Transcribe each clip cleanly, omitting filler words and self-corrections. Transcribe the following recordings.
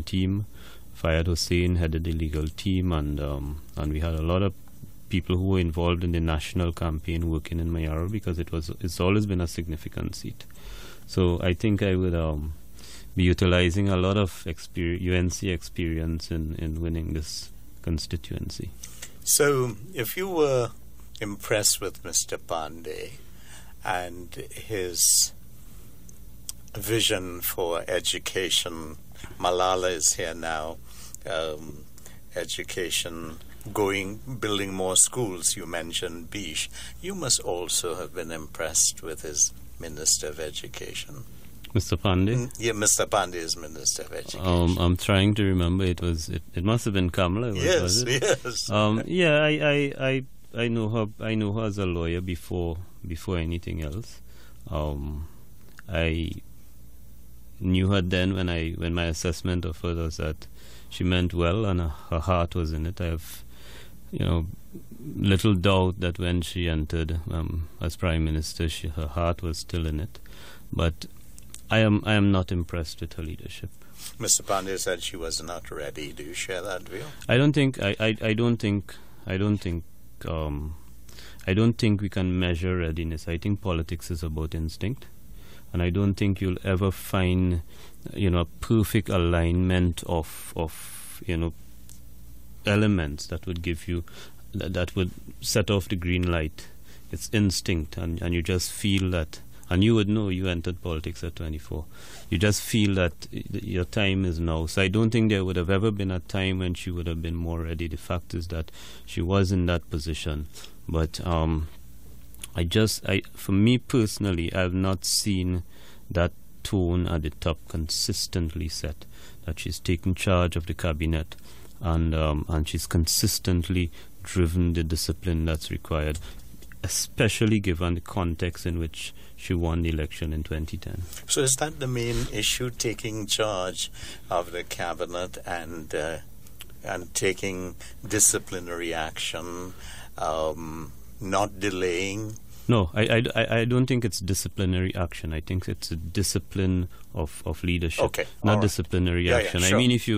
team. Fayed Hussein headed the legal team, and we had a lot of people who were involved in the national campaign working in Mayaro, because it's always been a significant seat. So I think I would be utilizing a lot of UNC experience in winning this constituency. So if you were impressed with Mr. Pandey and his vision for education, Malala is here now, education, building more schools, you mentioned Bish. You must also have been impressed with his Minister of Education. Mr. Pandey? Yeah, Mr. Pandey is Minister of Education. I'm trying to remember. It must have been Kamala. Yes. Yeah, I know her. I know her as a lawyer before anything else. I knew her then when my assessment of her was that she meant well and her heart was in it. I have, little doubt that when she entered as Prime Minister, her heart was still in it. But I am not impressed with her leadership. Mr. Pandey said she was not ready. Do you share that view? I don't think we can measure readiness. I think politics is about instinct, and I don't think you'll ever find a perfect alignment of elements that would give you that would set off the green light. It's instinct, and you just feel that. And you would know, you entered politics at 24. You just feel that your time is now. So I don't think there would have ever been a time when she would have been more ready. The fact is that she was in that position. But for me personally, I have not seen that tone at the top consistently set, that she's taken charge of the cabinet and she's consistently driven the discipline that's required, especially given the context in which she won the election in 2010. So is that the main issue, taking charge of the cabinet and taking disciplinary action, not delaying? No, I don't think it's disciplinary action. I think it's a discipline of leadership, okay, not disciplinary action. Yeah, sure. I mean, if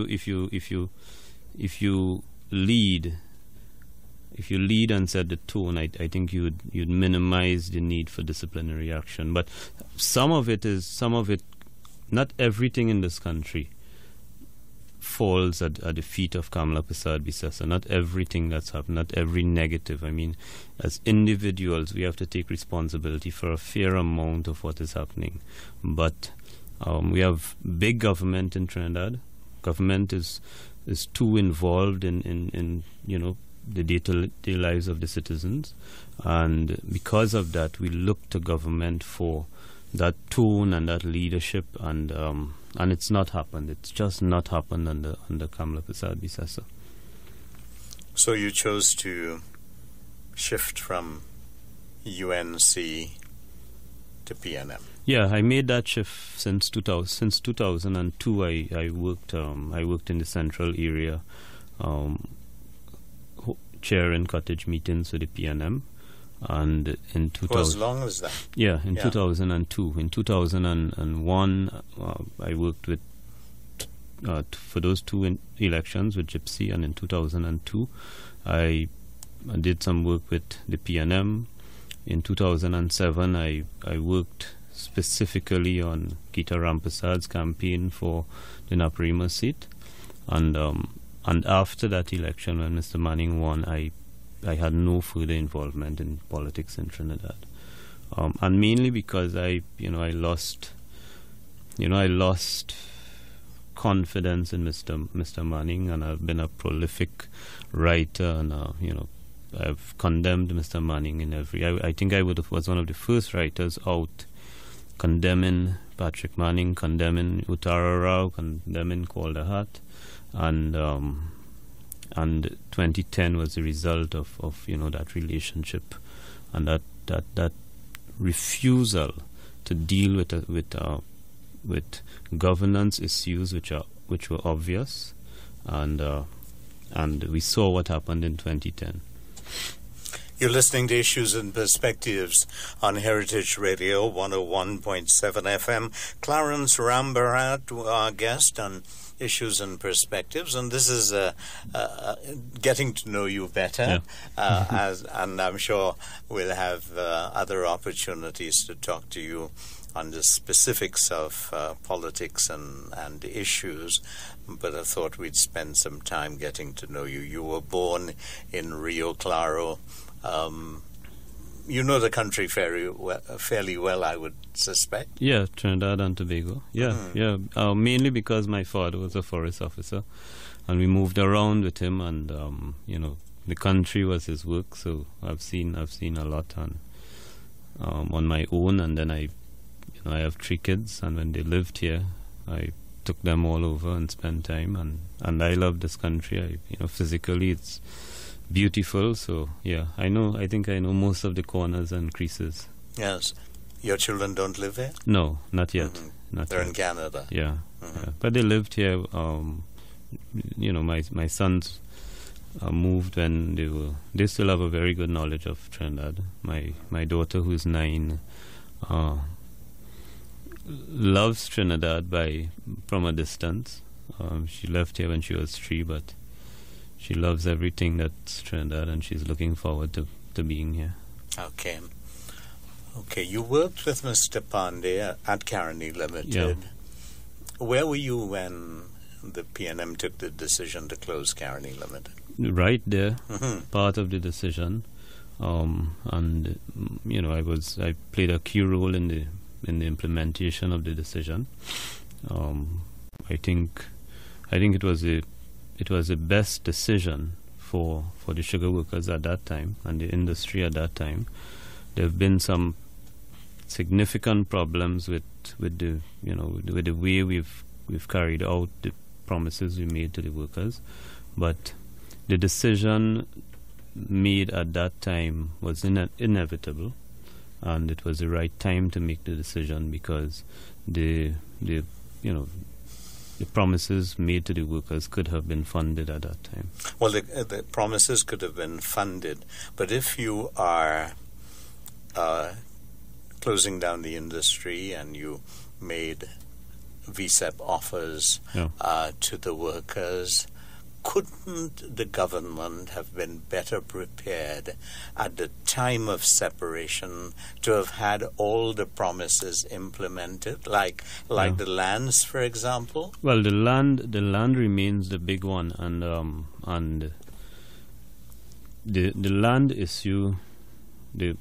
you lead and set the tone, I think you'd minimize the need for disciplinary action. But some of it, not everything in this country falls at the feet of Kamala Persad-Bissessar. Not everything that's happened, not every negative. I mean, as individuals, we have to take responsibility for a fair amount of what is happening. But we have big government in Trinidad. Government is too involved in the day-to-day lives of the citizens, and because of that, we look to government for that tone and that leadership, and it's not happened. It's just not happened under Kamala Persad-Bissessar. So you chose to shift from UNC to PNM. Yeah, I made that shift since 2002. I worked in the central area, chairing cottage meetings for the PNM, and in 2000. For as long as that? Yeah, in 2002. In 2001, I worked with for those two elections with Gypsy, and in 2002, I did some work with the PNM. In 2007, I worked specifically on Gita Rampersad's campaign for the Naparima seat, and after that election, when Mr. Manning won, I had no further involvement in politics in Trinidad, and mainly because I lost confidence in Mr. Manning, and I've been a prolific writer, and I've condemned Mr. Manning in every. I think I was one of the first writers out condemning Patrick Manning, condemning Uttara Rao, condemning Calder Hat, and 2010 was the result of that relationship, and that refusal to deal with governance issues which were obvious, and we saw what happened in 2010. You're listening to Issues and Perspectives on Heritage Radio 101.7 FM. Clarence Rambarat, our guest on Issues and Perspectives, and this is getting to know you better, and I'm sure we'll have other opportunities to talk to you on the specifics of politics and issues, but I thought we'd spend some time getting to know you. You were born in Rio Claro. You know the country fairly well, I would suspect. Yeah, Trinidad and Tobago. Mainly because my father was a forest officer, and we moved around with him, and the country was his work. So I've seen a lot on my own, and then I have 3 kids, and when they lived here, I took them all over and spent time, and I love this country. Physically it's beautiful, so I think I know most of the corners and creases. Yes. Your children don't live here? No, not yet. They're in Canada. Yeah. But they lived here. My sons moved when they still have a very good knowledge of Trinidad. My daughter, who's 9, loves Trinidad from a distance. She left here when she was 3, but she loves everything that's Trinidad, and she's looking forward to being here. Okay, you worked with Mr. Pandey at Caroni Limited. Yeah. Where were you when the PNM took the decision to close Caroni Limited? Right there, part of the decision, and I played a key role in the implementation of the decision. I think it was the best decision for the sugar workers at that time and the industry at that time. There have been some significant problems with the way we've carried out the promises we made to the workers, but the decision made at that time was inevitable, and it was the right time to make the decision because the promises made to the workers could have been funded at that time. Well, the promises could have been funded, but if you are closing down the industry and you made VSEP offers to the workers, couldn't the government have been better prepared at the time of separation to have had all the promises implemented, like the lands, for example? Well, the land remains the big one, and the land issue, the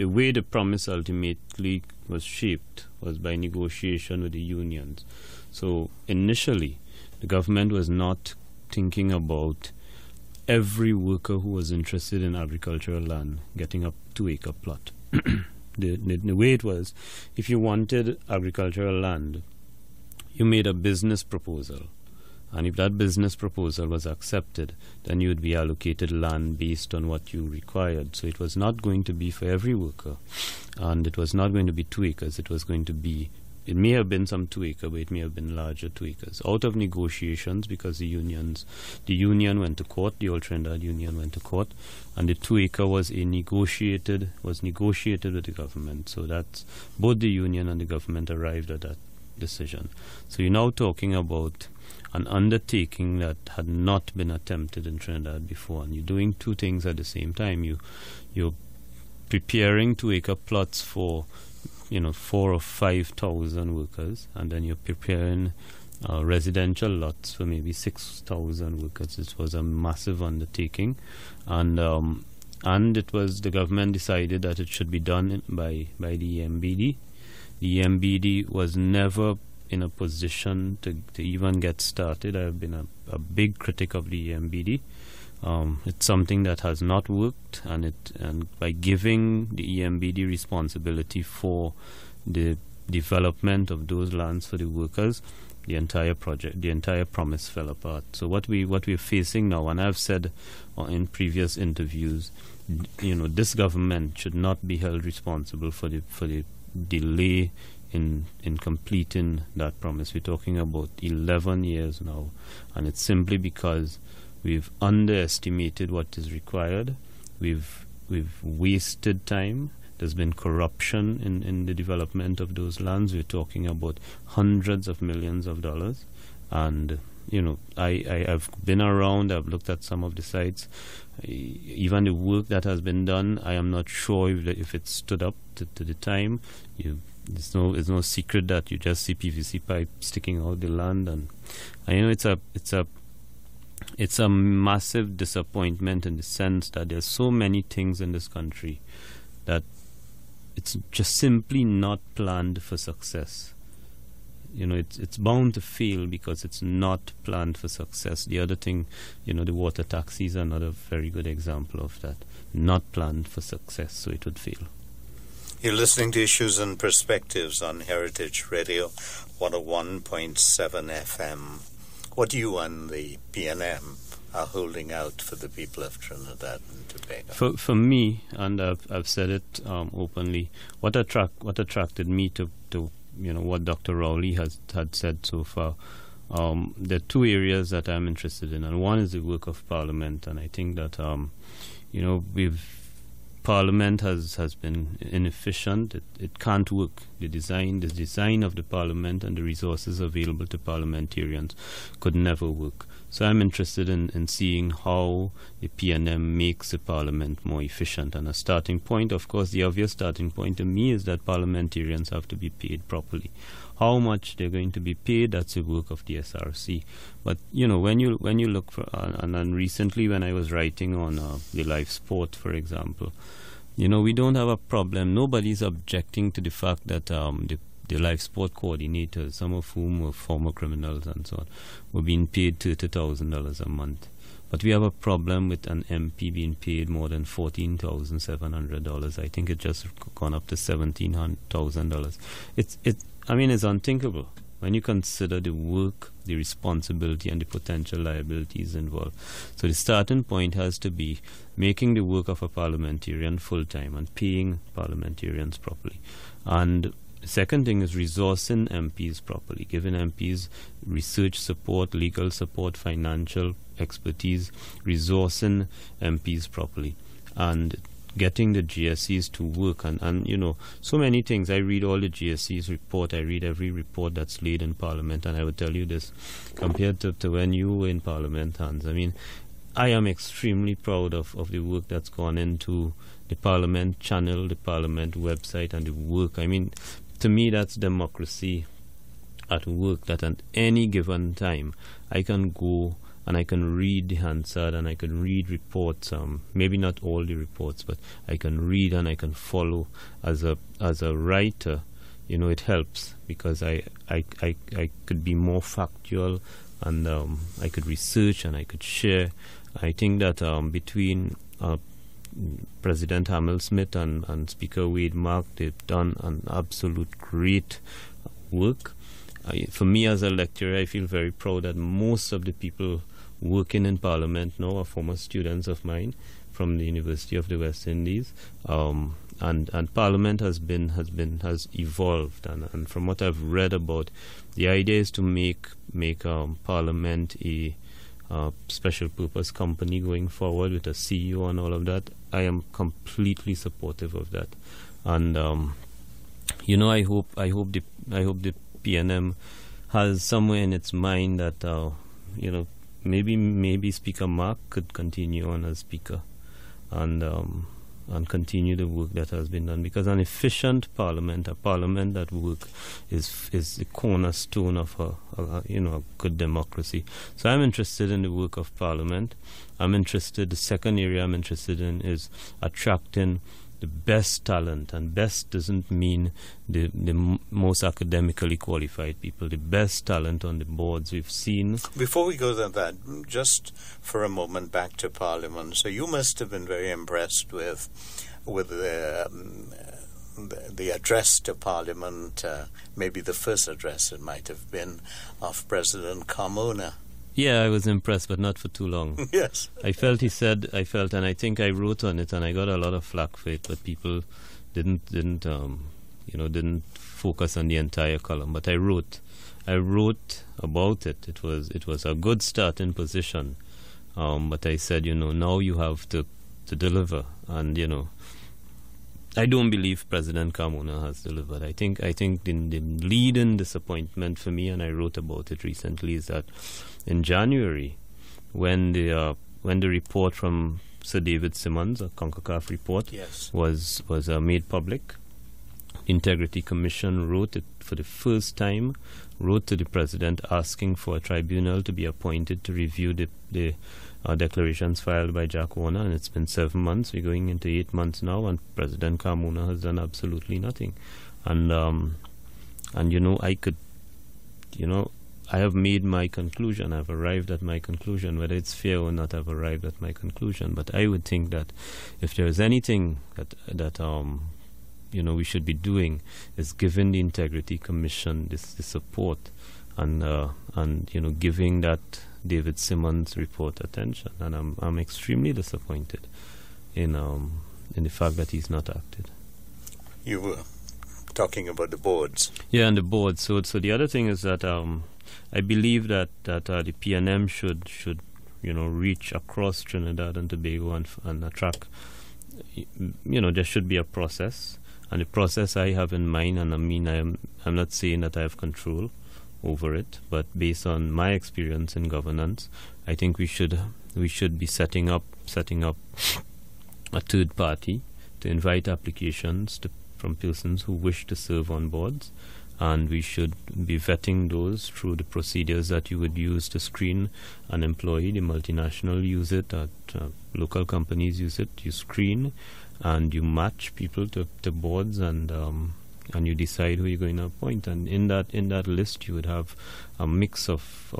way the promise ultimately was shaped was by negotiation with the unions. So initially, the government was not thinking about every worker who was interested in agricultural land getting a 2-acre plot. The way it was, if you wanted agricultural land, you made a business proposal. And if that business proposal was accepted, then you would be allocated land based on what you required. So it was not going to be for every worker. And it was not going to be 2 acres. It may have been some 2 acre, but it may have been larger 2 acres. Out of negotiations, because the union went to court, the Old Trinidad Union went to court, and the 2 acre was negotiated with the government. So that's both the union and the government arrived at that decision. So you're now talking about an undertaking that had not been attempted in Trinidad before, and you're doing 2 things at the same time. You're preparing 2 acre plots for 4,000 or 5,000 workers, and then you're preparing residential lots for maybe 6,000 workers. It was a massive undertaking, and it was the government decided that it should be done by the EMBD. The EMBD was never in a position to even get started. I have been a big critic of the EMBD. It's something that has not worked, and by giving the EMBD responsibility for the development of those lands for the workers, the entire promise fell apart. So what we're facing now, and I've said in previous interviews, this government should not be held responsible for the delay in completing that promise. We're talking about 11 years now, and it's simply because we've underestimated what is required, we've wasted time. There's been corruption in the development of those lands. We're talking about hundreds of millions of dollars. And, I've been around, I've looked at some of the sites. Even the work that has been done, I am not sure if it stood up to the time. It's no secret that you just see PVC pipe sticking out the land. And it's a massive disappointment in the sense that there's so many things in this country that it's just simply not planned for success. It's bound to fail because it's not planned for success. The other thing, the water taxi is another very good example of that. Not planned for success, so it would fail. You're listening to Issues and Perspectives on Heritage Radio 101.7 FM. What you and the PNM are holding out for the people of Trinidad and Tobago? For me, and I've said it openly, what attracted me to what Dr. Rowley had said so far. There are two areas that I'm interested in, and one is the work of Parliament, and I think that Parliament has been inefficient. It can't work. The design of the Parliament and the resources available to parliamentarians could never work. So I'm interested in seeing how the PNM makes the Parliament more efficient. And a starting point, of course, the obvious starting point to me is that parliamentarians have to be paid properly. How much they're going to be paid, that's the work of the SRC. But, when you look for, and recently when I was writing on the live sport, for example, we don't have a problem. Nobody's objecting to the fact that the live sport coordinators, some of whom were former criminals and so on, were being paid $30,000 a month. But we have a problem with an MP being paid more than $14,700. I think it just gone up to $17,000. It's unthinkable when you consider the work, the responsibility, and the potential liabilities involved. So the starting point has to be making the work of a parliamentarian full-time and paying parliamentarians properly. And the second thing is resourcing MPs properly, giving MPs research support, legal support, financial expertise, resourcing MPs properly, and getting the GSEs to work. And so many things. I read all the GSEs report. I read every report that's laid in Parliament, and I would tell you this, compared to when you were in Parliament, Hans, I am extremely proud of the work that's gone into the Parliament channel, the Parliament website, and the work. To me, that's democracy at work, that at any given time I can go and I can read the Hansard and I can read reports, maybe not all the reports, but I can read and I can follow. As a writer, it helps because I could be more factual, and I could research and I could share. I think that between President Hamel-Smith and Speaker Wade Mark, they've done an absolute great work. For me as a lecturer, I feel very proud that most of the people working in Parliament now are former students of mine from the University of the West Indies. And Parliament has evolved, and from what I've read about, the idea is to make Parliament a special purpose company going forward with a CEO and all of that. I am completely supportive of that, and I hope the PNM has somewhere in its mind that maybe Speaker Mark could continue on as Speaker, and continue the work that has been done, because an efficient Parliament, a Parliament that works, is the cornerstone of a good democracy. So I'm interested in the work of Parliament. The second area I'm interested in is attracting the best talent, and best doesn't mean the most academically qualified people, the best talent on the boards we've seen. Before we go to that, just for a moment back to Parliament. So you must have been very impressed with the address to Parliament, maybe the first address it might have been, of President Carmona. Yeah, I was impressed, but not for too long. Yes. I felt, and I think I wrote on it, and I got a lot of flack for it, but people didn't focus on the entire column. But I wrote about it. It was a good starting position. But I said, now you have to deliver. And I don't believe President Carmona has delivered. I think the leading disappointment for me, and I wrote about it recently, is that in January, when the report from Sir David Simmons, a CONCACAF report, was made public, the Integrity Commission wrote it for the first time, wrote to the President asking for a tribunal to be appointed to review the declarations filed by Jack Warner, and it's been 7 months. We're going into 8 months now, and President Carmona has done absolutely nothing. And I have made my conclusion. I've arrived at my conclusion. Whether it's fair or not, I've arrived at my conclusion. But I would think that if there is anything that we should be doing, is giving the Integrity Commission the support, and giving that David Simmons report attention. And I'm extremely disappointed in the fact that he's not acted. You were talking about the boards. Yeah, and the boards. So the other thing is that I believe that the PNM should reach across Trinidad and Tobago and attract. There should be a process, and the process I have in mind. And I mean, I'm not saying that I have control over it, but based on my experience in governance, I think we should be setting up a third party to invite applications from persons who wish to serve on boards, and we should be vetting those through the procedures that you would use to screen an employee. The multinational use it, local companies use it. You screen and you match people to boards, and you decide who you're going to appoint. And in that list, you would have a mix of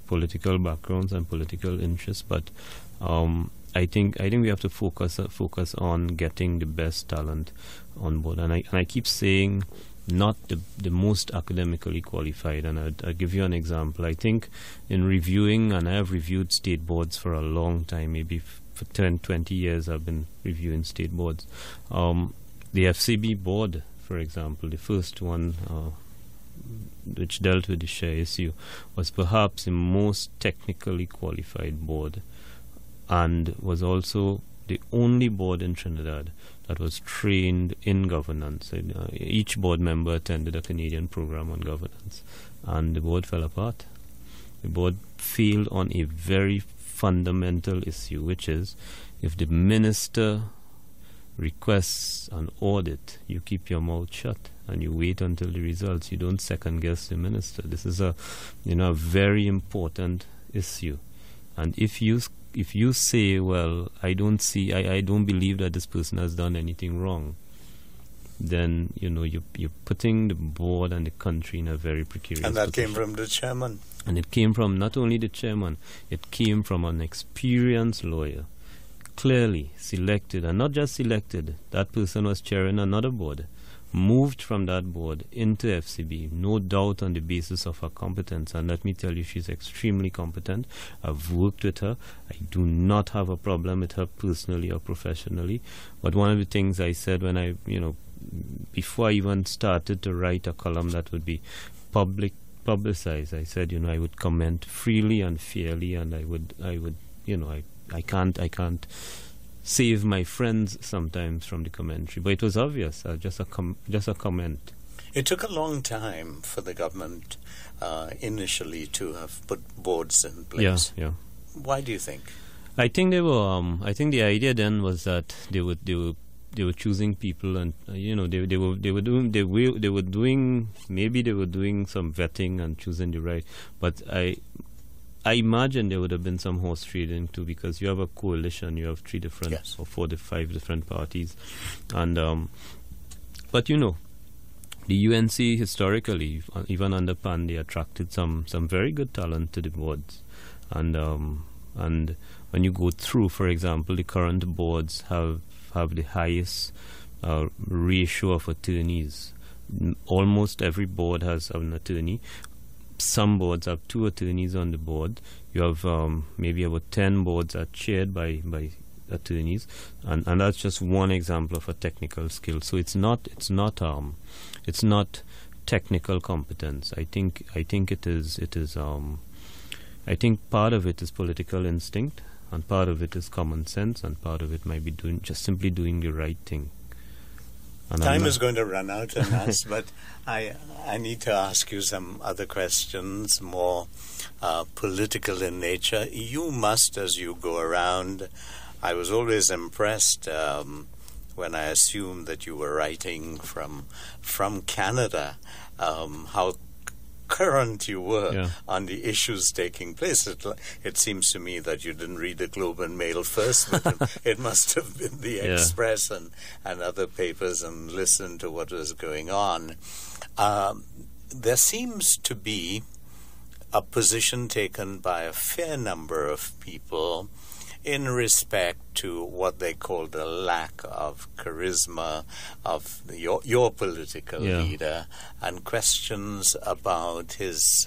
political backgrounds and political interests. But I think we have to focus on getting the best talent on board. And I keep saying not the most academically qualified. And I'll give you an example. I think in reviewing, and I have reviewed state boards for a long time, maybe for 10, 20 years I've been reviewing state boards. The FCB board, for example, the first one which dealt with the share issue, was perhaps the most technically qualified board, and was also the only board in Trinidad that was trained in governance. Each board member attended a Canadian program on governance, and the board fell apart. The board failed on a very fundamental issue, which is if the minister requests an audit, you keep your mouth shut and you wait until the results. You don't second guess the minister. This is a very important issue. And if you say, well, I don't believe that this person has done anything wrong, then you're putting the board and the country in a very precarious position. And that came from the chairman. And it came from not only the chairman, it came from an experienced lawyer, clearly selected, and not just selected. That person was chairing another board, moved from that board into FCB, no doubt on the basis of her competence. And let me tell you, she's extremely competent. I've worked with her. I do not have a problem with her personally or professionally. But one of the things I said when before I even started to write a column that would be publicized, I said, I would comment freely and fairly, and I can't save my friends sometimes from the commentary, but it was obvious. Just a comment. It took a long time for the government initially to have put boards in place. Yeah. Why do you think? I think they were. I think the idea then was that they were choosing people, and they were doing some vetting and choosing the right. But I imagine there would have been some horse trading too, because you have a coalition, you have 3 different or 4 to 5 different parties, and but the UNC historically, even under PAN, they attracted some very good talent to the boards, and when you go through, for example, the current boards have the highest ratio of attorneys. Almost every board has an attorney. Some boards have 2 attorneys on the board. You have maybe about 10 boards are chaired by attorneys, and that's just one example of a technical skill. So it's not technical competence. I think it is. I think part of it is political instinct, And part of it is common sense, and part of it might be simply doing the right thing. And time is going to run out on us, but I need to ask you some other questions, more political in nature. You must, as you go around, I was always impressed when I assumed that you were writing from Canada, how current you were on the issues taking place. It seems to me that you didn't read the Globe and Mail first, but it must have been the Express and other papers, and listened to what was going on. There seems to be a position taken by a fair number of people in respect to what they call the lack of charisma of your political leader, and questions about his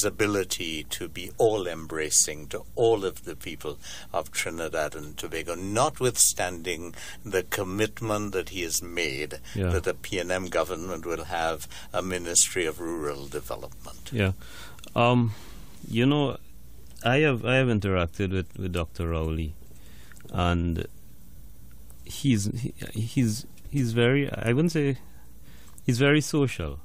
ability to be all-embracing to all of the people of Trinidad and Tobago, notwithstanding the commitment that he has made that the PNM government will have a Ministry of Rural Development. I have interacted with Dr. Rowley, and he's very, I wouldn't say, he's very social.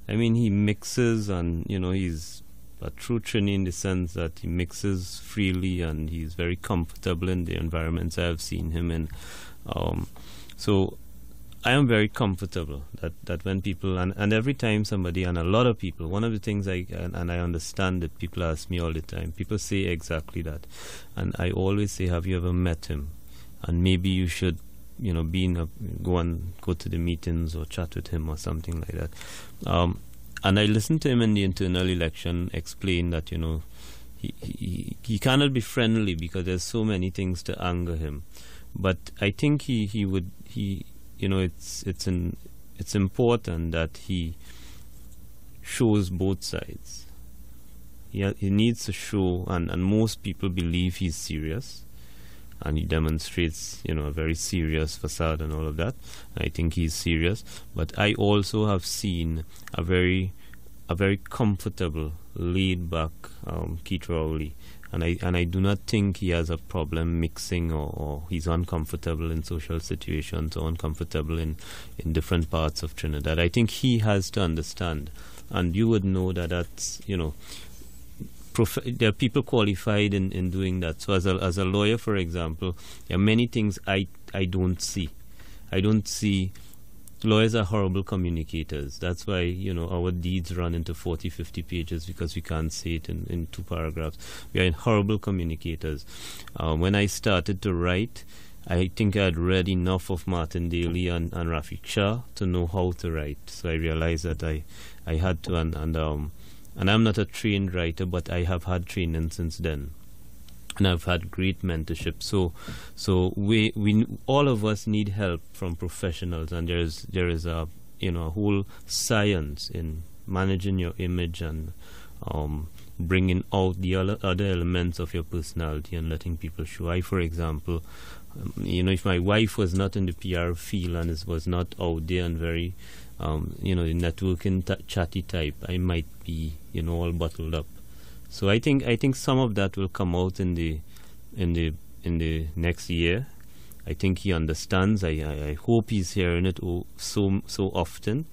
I mean, he mixes, and he's a true Trini in the sense that he mixes freely, and he's very comfortable in the environments I have seen him in. So I am very comfortable that when people, and every time somebody, and a lot of people, one of the things I understand that people ask me all the time, people say exactly that. And I always say, have you ever met him? And maybe you should, go to the meetings or chat with him or something like that. And I listened to him in the internal election explain that, he cannot be friendly because there's so many things to anger him. But I think it's important that he shows both sides. He needs to show, and most people believe he's serious, and he demonstrates, a very serious facade and all of that. I think he's serious, but I also have seen a very comfortable, laid-back Keith Rowley. And I do not think he has a problem mixing, or he's uncomfortable in social situations, or uncomfortable in different parts of Trinidad. I think he has to understand, and you would know that's there are people qualified in doing that. So as a lawyer, for example, there are many things I don't see. I don't see. Lawyers are horrible communicators. That's why, our deeds run into 40, 50 pages because we can't say it in 2 paragraphs. We are horrible communicators. When I started to write, I think I had read enough of Martin Daly and Rafiq Shah to know how to write. So I realized that I had to, and I'm not a trained writer, but I have had training since then. And I've had great mentorship. So we all of us need help from professionals, and there is a whole science in managing your image and bringing out the other elements of your personality and letting people show. For example, if my wife was not in the PR field and was not out there and very the networking chatty type, I might be all bottled up. So I think some of that will come out in the next year. I think he understands. I hope he's hearing it so often,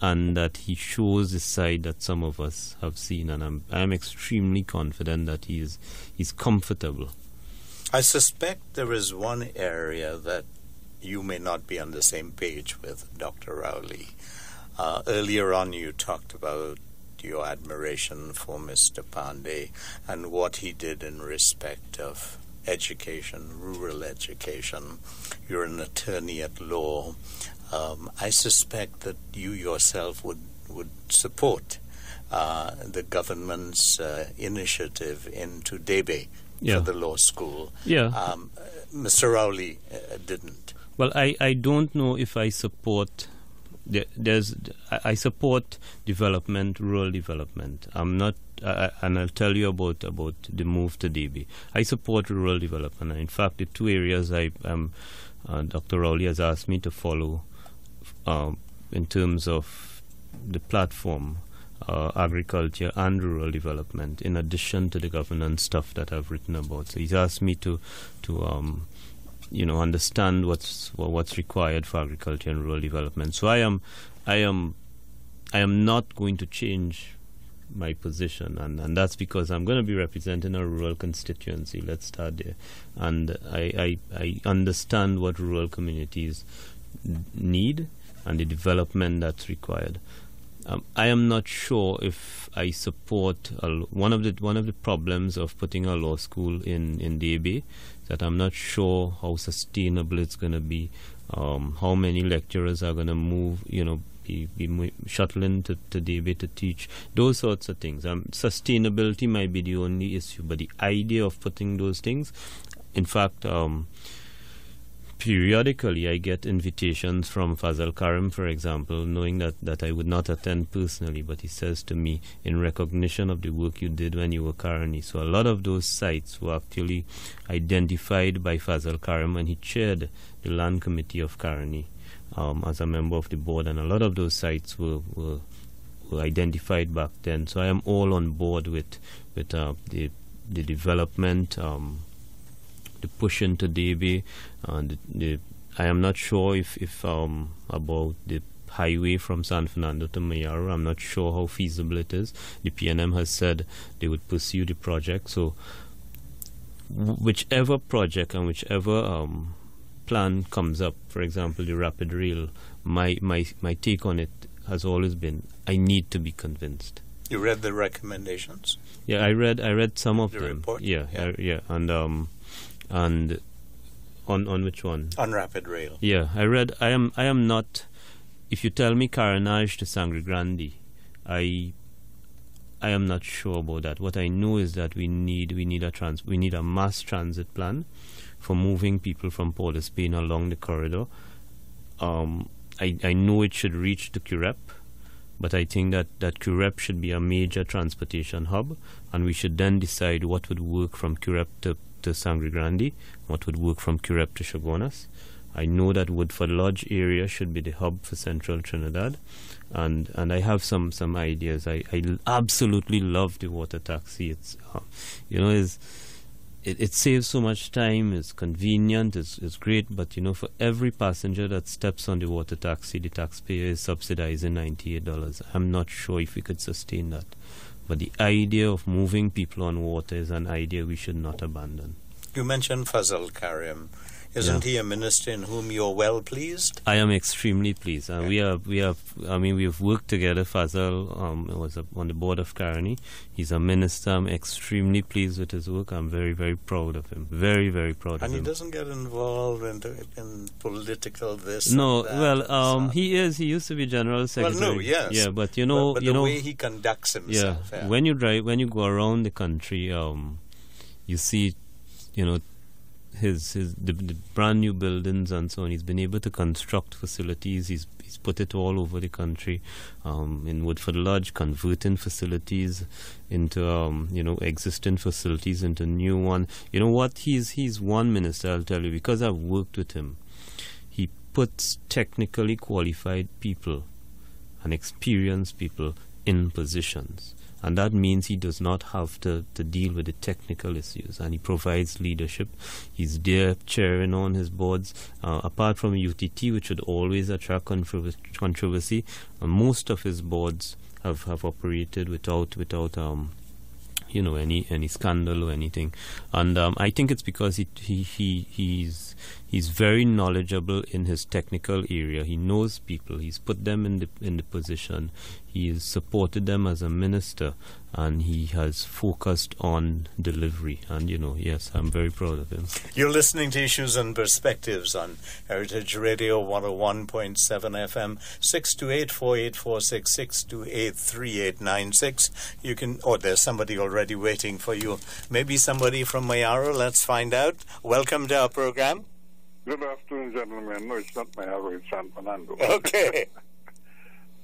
and that he shows the side that some of us have seen. And I'm extremely confident that he's comfortable. I suspect there is one area that you may not be on the same page with, Dr. Rowley. Earlier on, you talked about your admiration for Mr. Pandey and what he did in respect of education, rural education. You're an attorney at law. I suspect that you yourself would support the government's initiative into Debe for the law school. Mr. Rowley didn't. Well, I don't know if I support. I support development, rural development. I'm not, and I'll tell you about the move to DB. I support rural development. In fact, the 2 areas Dr. Rowley has asked me to follow in terms of the platform agriculture and rural development, in addition to the governance stuff that I've written about. So he's asked me to understand what's required for agriculture and rural development. So I am not going to change my position, and that's because I'm going to be representing a rural constituency. Let's start there. And I understand what rural communities need and the development that's required. I am not sure if I support one of the problems of putting a law school in DB, that I'm not sure how sustainable it's going to be, how many lecturers are going to move, be shuttling to DB to teach, those sorts of things. Sustainability might be the only issue, but the idea of putting those things, in fact, periodically I get invitations from Fazal Karim, for example, knowing that I would not attend personally, but he says to me, in recognition of the work you did when you were Karani. So a lot of those sites were actually identified by Fazal Karim, and he chaired the land committee of Karani as a member of the board, and a lot of those sites were identified back then. So I am all on board with the development, the push into DB. I am not sure if about the highway from San Fernando to Mayaro. I'm not sure how feasible it is. The PNM has said they would pursue the project. So whichever project and whichever plan comes up, for example, the rapid rail, my take on it has always been, I need to be convinced. You read the recommendations? Yeah, I read some of them. The report? Yeah. And on which one? On rapid rail. Yeah, I am not. If you tell me Carenage to Sangre Grande, I am not sure about that. What I know is that we need a mass transit plan for moving people from Port of Spain along the corridor. I know it should reach to Curep, but I think that Curep should be a major transportation hub, and we should then decide what would work from Curep to Sangre Grande, what would work from Curep to Chaguanas. I know that Woodford Lodge area should be the hub for central Trinidad, and I have some ideas. I absolutely love the water taxi. It's it saves so much time, it's convenient, it's great, but for every passenger that steps on the water taxi, the taxpayer is subsidizing $98. I'm not sure if we could sustain that. But the idea of moving people on water is an idea we should not abandon. You mentioned Fazal Karim. Isn't he a minister in whom you're well pleased? I am extremely pleased. We have worked together. Fazal was on the board of Karani. He's a minister. I'm extremely pleased with his work. I'm very, very proud of him. Very, very proud of him. And he doesn't get involved in political this. No, and that, well, he is. He used to be general secretary. Well, no, yes. Yeah, but the way he conducts himself. Yeah. When you go around the country, you see, the brand new buildings and so on. He's been able to construct facilities. He's put it all over the country. In Woodford Lodge, converting facilities into existing facilities into new one. You know what? He's one minister, I'll tell you, because I've worked with him. He puts technically qualified people and experienced people in positions. And that means he does not have to deal with the technical issues, and he provides leadership. He's there chairing on his boards. Apart from UTT, which would always attract controversy, most of his boards have operated without any scandal or anything. And I think it's because he's very knowledgeable in his technical area. He knows people. He's put them in the position. He has supported them as a minister, and he has focused on delivery. And yes, I'm very proud of him. You're listening to Issues and Perspectives on Heritage Radio 101.7 FM, 628-4846, 628-3896. You can. Oh, there's somebody already waiting for you. Maybe somebody from Mayaro. Let's find out. Welcome to our program. Good afternoon, gentlemen. No, it's not Mayaro, it's San Fernando. Okay.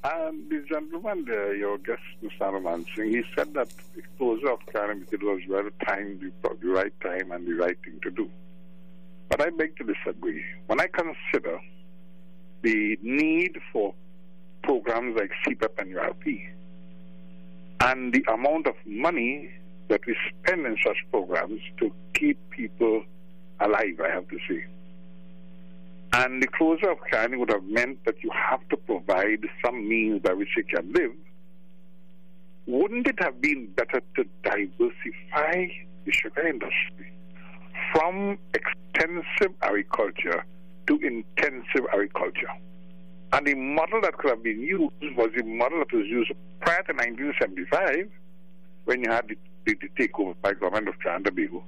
And the gentleman there, your guest, Mr. Anuman Singh, he said that the closure of Clarence was well timed, the right time and the right thing to do. But I beg to disagree. When I consider the need for programs like CPEP and URP, and the amount of money that we spend in such programs to keep people alive, I have to say. And the closure of Carney would have meant that you have to provide some means by which you can live. Wouldn't it have been better to diversify the sugar industry from extensive agriculture to intensive agriculture? And the model that could have been used was the model that was used prior to 1975, when you had the takeover by government of Trinidad and Tobago.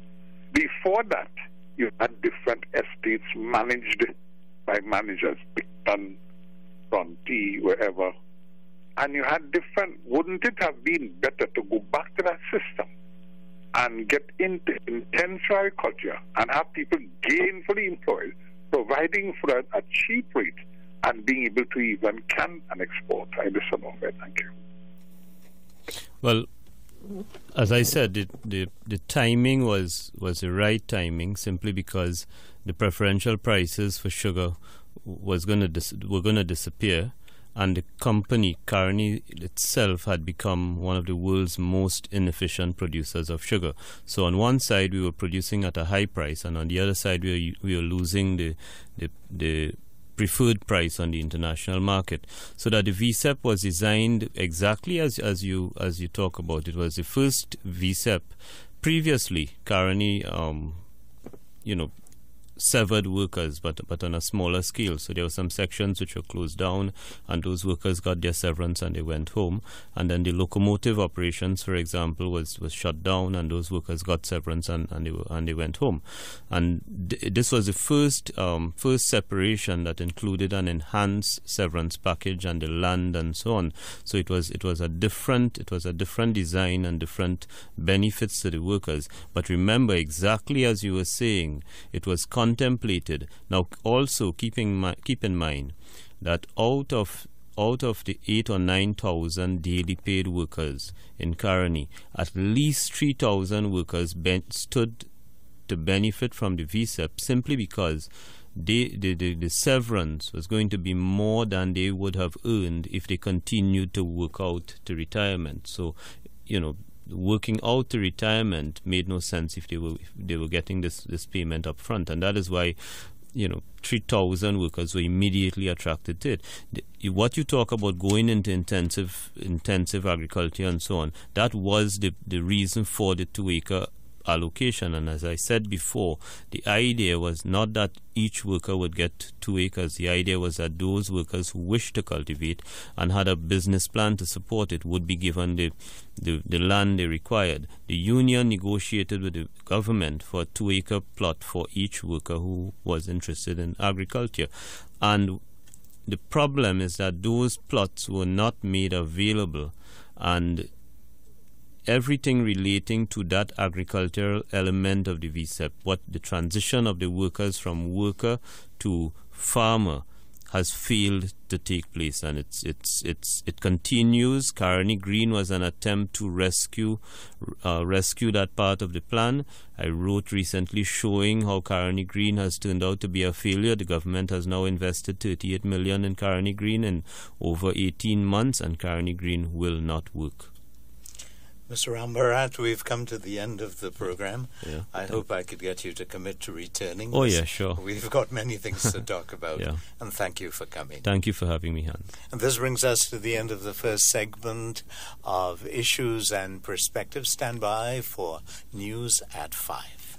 Before that, you had different estates managed by managers, Picton, Bronte, wherever. And you had different, wouldn't it have been better to go back to that system and get into intensive agriculture and have people gainfully employed, providing for a cheap rate and being able to even can and export? I listen over it. Thank you. Well, as I said, the timing was the right timing, simply because the preferential prices for sugar were going to disappear, and the company, Carney itself, had become one of the world's most inefficient producers of sugar. So on one side we were producing at a high price, and on the other side we were losing the preferred price on the international market. So that the VSEP was designed exactly as you talk about. It was the first VSEP. Previously, Carney severed workers, but on a smaller scale. So there were some sections which were closed down, and those workers got their severance and they went home. And then the locomotive operations, for example, was shut down, and those workers got severance and they went home. And this was the first separation that included an enhanced severance package and the land and so on. So it was a different design and different benefits to the workers. But remember, exactly as you were saying, it was contemplated. Now, also keep in mind that out of the 8,000 or 9,000 daily paid workers in Carney, at least 3,000 workers stood to benefit from the VSEP, simply because the severance was going to be more than they would have earned if they continued to work out to retirement. So, working out to retirement made no sense if they were getting this payment up front, and that is why 3,000 workers were immediately attracted to it. What you talk about going into intensive agriculture and so on, that was the reason for the 2-acre allocation. And as I said before, the idea was not that each worker would get 2 acres. The idea was that those workers who wished to cultivate and had a business plan to support it would be given the land they required. The union negotiated with the government for a 2-acre plot for each worker who was interested in agriculture. And the problem is that those plots were not made available, and everything relating to that agricultural element of the VSEP, what the transition of the workers from worker to farmer, has failed to take place, and it continues. Carney Green was an attempt to rescue that part of the plan. I wrote recently showing how Carney Green has turned out to be a failure. The government has now invested $38 million in Carney Green in over 18 months, and Carney Green will not work. Mr. Rambarat, we've come to the end of the program. Yeah. I hope I could get you to commit to returning. Oh, yeah, sure. We've got many things to talk about. Yeah. And thank you for coming. Thank you for having me, Hans. And this brings us to the end of the first segment of Issues and Perspectives. Stand by for news at 5.